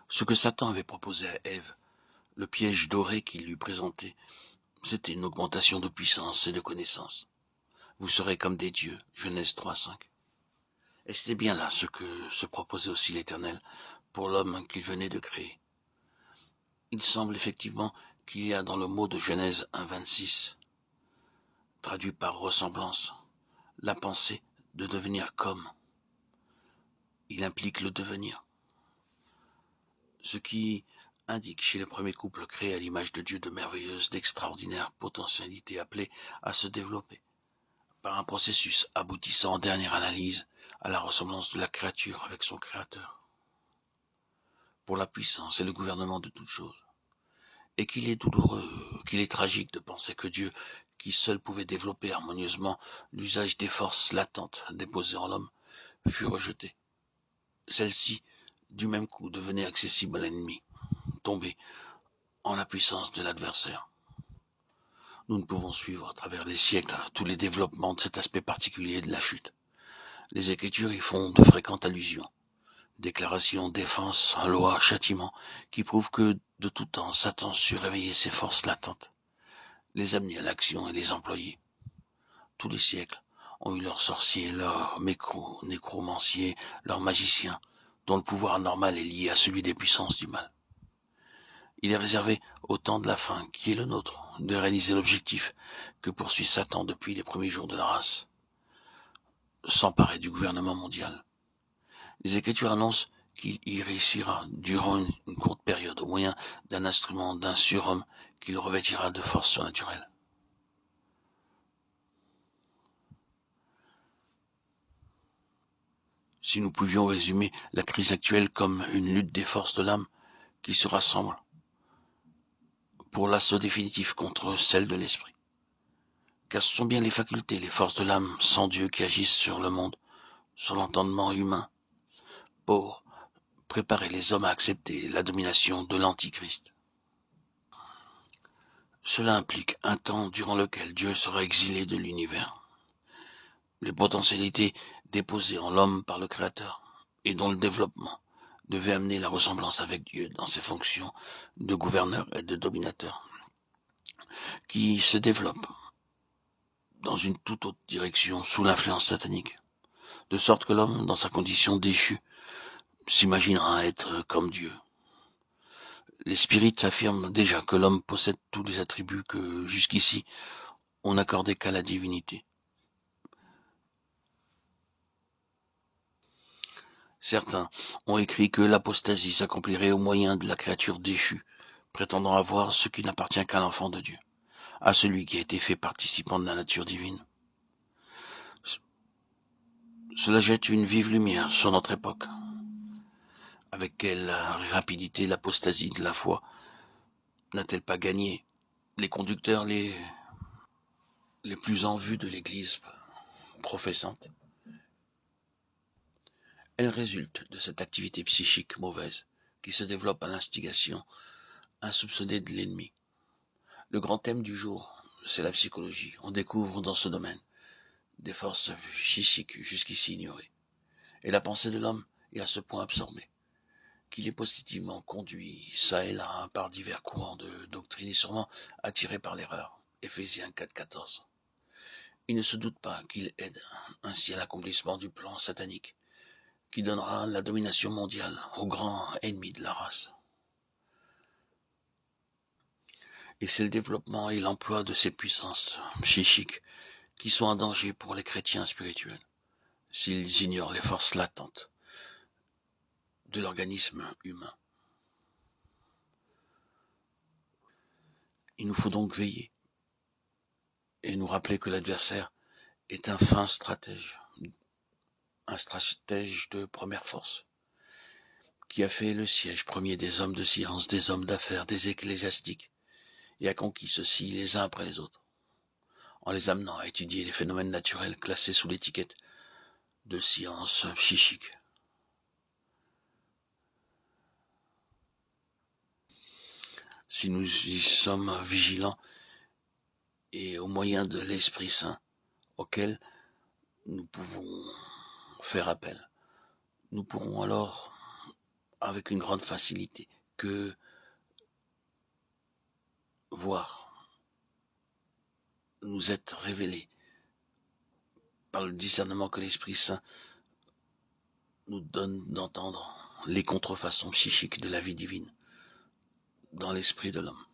Ce que Satan avait proposé à Ève, le piège doré qu'il lui présentait, c'était une augmentation de puissance et de connaissance. Vous serez comme des dieux, Genèse 3:5. Et c'était bien là ce que se proposait aussi l'Éternel pour l'homme qu'il venait de créer. Il semble effectivement qu'il y a dans le mot de Genèse 1:26, traduit par ressemblance, la pensée de devenir comme. Il implique le devenir. Ce qui indique chez le premier couple créé à l'image de Dieu de merveilleuses, d'extraordinaires potentialités appelées à se développer par un processus aboutissant en dernière analyse à la ressemblance de la créature avec son créateur, pour la puissance et le gouvernement de toutes choses. Et qu'il est douloureux, qu'il est tragique de penser que Dieu, qui seul pouvait développer harmonieusement l'usage des forces latentes déposées en l'homme, fut rejeté. Celle-ci, du même coup, devenait accessible à l'ennemi, tombée en la puissance de l'adversaire. Nous ne pouvons suivre à travers les siècles tous les développements de cet aspect particulier de la chute. Les Écritures y font de fréquentes allusions. Déclaration, défense, loi, châtiment, qui prouvent que, de tout temps, Satan sut réveiller ses forces latentes, les amener à l'action et les employer. Tous les siècles ont eu leurs sorciers, leurs nécromanciers, leurs magiciens, dont le pouvoir normal est lié à celui des puissances du mal. Il est réservé au temps de la fin, qui est le nôtre, de réaliser l'objectif que poursuit Satan depuis les premiers jours de la race, s'emparer du gouvernement mondial. Les Écritures annoncent qu'il y réussira durant une courte période au moyen d'un instrument, d'un surhomme qui le revêtira de force surnaturelle. Si nous pouvions résumer la crise actuelle comme une lutte des forces de l'âme qui se rassemblent pour l'assaut définitif contre celle de l'esprit. Car ce sont bien les facultés, les forces de l'âme sans Dieu qui agissent sur le monde, sur l'entendement humain, pour préparer les hommes à accepter la domination de l'Antichrist. Cela implique un temps durant lequel Dieu sera exilé de l'univers. Les potentialités déposées en l'homme par le Créateur et dont le développement devait amener la ressemblance avec Dieu dans ses fonctions de gouverneur et de dominateur, qui se développent dans une toute autre direction sous l'influence satanique, de sorte que l'homme, dans sa condition déchue, s'imaginera être comme Dieu. Les spirites affirment déjà que l'homme possède tous les attributs que, jusqu'ici, on n'accordait qu'à la divinité. Certains ont écrit que l'apostasie s'accomplirait au moyen de la créature déchue, prétendant avoir ce qui n'appartient qu'à l'enfant de Dieu, à celui qui a été fait participant de la nature divine. Cela jette une vive lumière sur notre époque. Avec quelle rapidité l'apostasie de la foi n'a-t-elle pas gagné les conducteurs les plus en vue de l'Église professante? Elle résulte de cette activité psychique mauvaise qui se développe à l'instigation insoupçonnée de l'ennemi. Le grand thème du jour, c'est la psychologie. On découvre dans ce domaine des forces psychiques jusqu'ici ignorées. Et la pensée de l'homme est à ce point absorbée qu'il est positivement conduit ça et là par divers courants de doctrine et sûrement attiré par l'erreur. Éphésiens 4:14. Il ne se doute pas qu'il aide ainsi à l'accomplissement du plan satanique qui donnera la domination mondiale au grand ennemi de la race. Et c'est le développement et l'emploi de ces puissances psychiques qui sont un danger pour les chrétiens spirituels, s'ils ignorent les forces latentes de l'organisme humain. Il nous faut donc veiller et nous rappeler que l'adversaire est un fin stratège, un stratège de première force, qui a fait le siège premier des hommes de science, des hommes d'affaires, des ecclésiastiques, et a conquis ceux-ci les uns après les autres, en les amenant à étudier les phénomènes naturels classés sous l'étiquette de science psychique. Si nous y sommes vigilants et au moyen de l'Esprit Saint auquel nous pouvons faire appel, nous pourrons alors avec une grande facilité que voir nous être révélé par le discernement que l'Esprit Saint nous donne d'entendre les contrefaçons psychiques de la vie divine dans l'esprit de l'homme.